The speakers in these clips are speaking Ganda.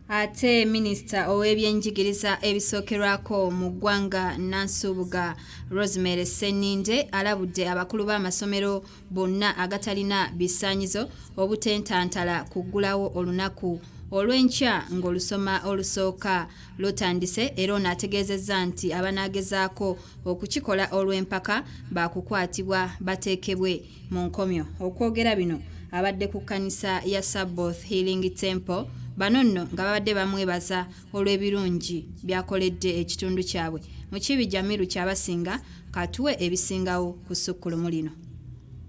Ate minisita ow'ebyenjigiriza ebisookerwako mu ggwanga Nansubuga Rosemary Sseninde alabudde abakulu b'amasomero bonna agatalina bisaanyizo obutentantala kuggulawo olunaku olw'enkya ng'olusoma olusooka lutandise era onaategeezezza nti abanaagezaako okukikola olw'empaka baakukwatibwa bateekebwe mu nkomyo. Okwogera bino abadde ku kkanisa ya Sabbath Healing Temple bano nno nga babadde bamwebaza olw'ebirungi byakoledde ekitundu kyabwe. Mu Kibijja Miru Kyabasinga katuwe ebisingawo ku Ssukkulumu lino.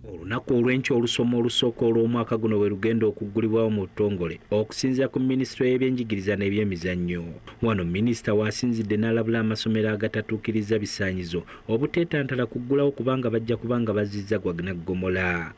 Olunaku olw'enkya olusoma olusooka olw'omwaka guno bwe lugenda okuggulibwawo mu butongole okusinziira ku minisitule y'ebyenjigiriza n'ebyemizannyo. Wano minisita waasinzidde n'alabula amasomero agatatuukiriza bisaanyizo obuteetantala kuggulawo kubanga bajja kubanga bazizza Gwagnagomola.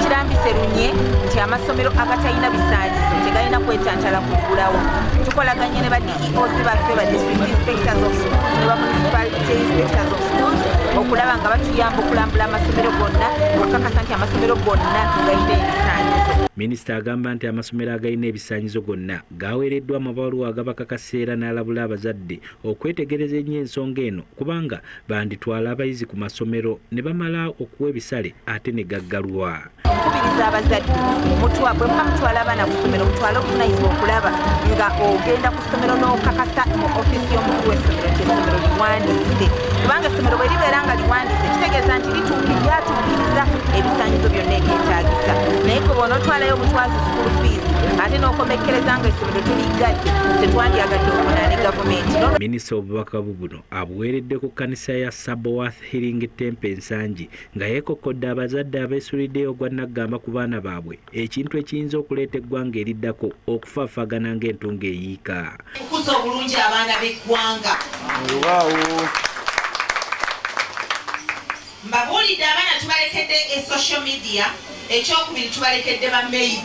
Kirambise lunye nti amasomero agatalina bisaanyizo tegalina kwetantala kuggulawo. Tukolaganye ne ba DEOs baffe ba District Inspectors of Schools ne ba Municipality Inspectors of Schools okulaba nga batuyamba okulambula amasomero gonna okukakasa nti amasomero gonna galina ebisaanyizo. Minisita agamba nti amasomero agalina ebisaanyizo gonna gaweereddwa amabaluwa agabakakaseera n'alabula abazadde okwetegereza ennyo ensonga eno kubanga banditwala abayizi ku masomero ne bamala okuwa ebisale ate ne gaggalwa. Nkubiriza abazadde bwe muba mutwala abaana ku ssomero mutwale obuvunaanyizibwa okulaba nga ogenda ku ssomero n'okakasa mu ofiisi y'omukulu w'essomero nti essomero liwandiise. Kubanga essomero bwe libeera nga liwandiise kitegeeza nti lyatuukiriza ebisaanyizo byonna ebyetaagisa. Naye gwe bw'onootwalayo omutwazi school fees ate n'okomekkereza nga essomero tuligadde tetwandyagadde okufuna ne gavumenti. Minisita obubaka buno abuweeredde ku kkanisa ya Sabbath Healing Temple Ensangi nga yeekokkodde abazadde abeesuliddeyo gwannaggamba ku baana baabwe ekintu ekiyinza okuleeta eggwanga eriddako okufaafaagana ng'entungo eyiika. Okukuza obulungi abaana b'eggwanga. Mbabuulidde abaana tubalekedde social media, ekyokubiri tubalekedde ba maids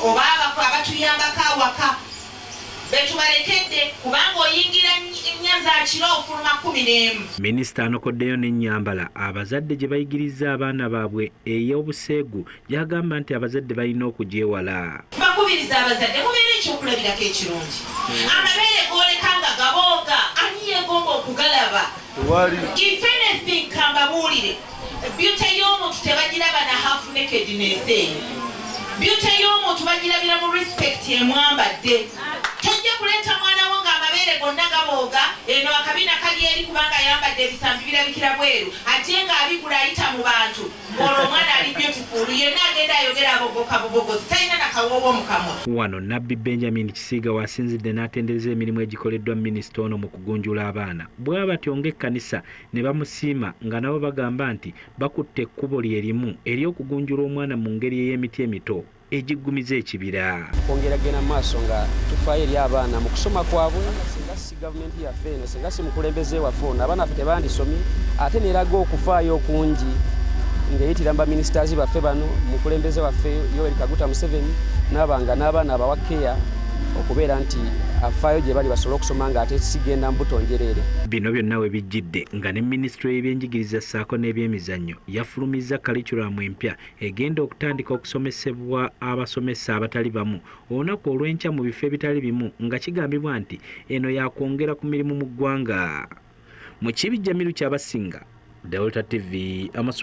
oba abatuyambako awaka betubalekedde kubanga oyingira ennya za kiro ofuluma 11. Minisita anokoddeyo n'ennyambala abazadde gye bayigiriza abaana baabwe ey'obuseegu gy'agamba nti abazadde balina okugyewala. Bakubiriza abazadde mubeere ekyokulabirako ekirungi. Amabeere gooleka nga gabooga ani yeegomba okugalaba. If anything kambabuulire beauty y'omuntu tebagiraba na half nakedness eyo. Beauty y'omuntu bagirabira mu respect emwambadde. Tojja kuleeta mwana wo ng'amabeere gonna gabooga eno akabina kali eri kubanga ayambadde ebisambi birabikira bweru ate ng'abigula ayita mu bantu olwo omwana ali beautiful yenna agenda ayogera abogokabogogozi talina nakawoowo mu kamwa. Wano Nabbi Benjamin Kisiga waasinzidde n'atendereza emirimu egikoleddwa minisita ono mu kugunjula abaana bwe batyo ng'ekkanisa ne bamusiima nga nabo bagamba nti bakutte ekkubo lye limu ery'okugunjula omwana mu ngeri ey'emiti emito egiggumiza ekibira. Kwongeragenda mu maaso nga tufaayo eri abaana mu kusoma kwabwe singa si gavumenti yaffe eno singa si mukulembeze waffe ono abaana ffe tebandisomye ate neeraga okufaayo okungi ng'eyitira mu baminisitaazi baffe bano mukulembeze waffe Yoweri Kaguta Museveni n'abanga n'abaana abawa keya okubeera nti afaayo gye bali basobole okusoma nga ate sigenda mu butonjereere. Bino byonna we bijjidde nga ne minisitule y'ebyenjigiriza ssaako n'ebyemizannyo yafulumizza kalikulamu empya egenda okutandika okusomesebwa abasomesa abatali bamu olunaku olw'enkya mu bifo ebitali bimu nga kigambibwa nti eno yakwongera ku mirimu mu ggwanga. Mu Kibijja Miru Kyabasinga, Delta TV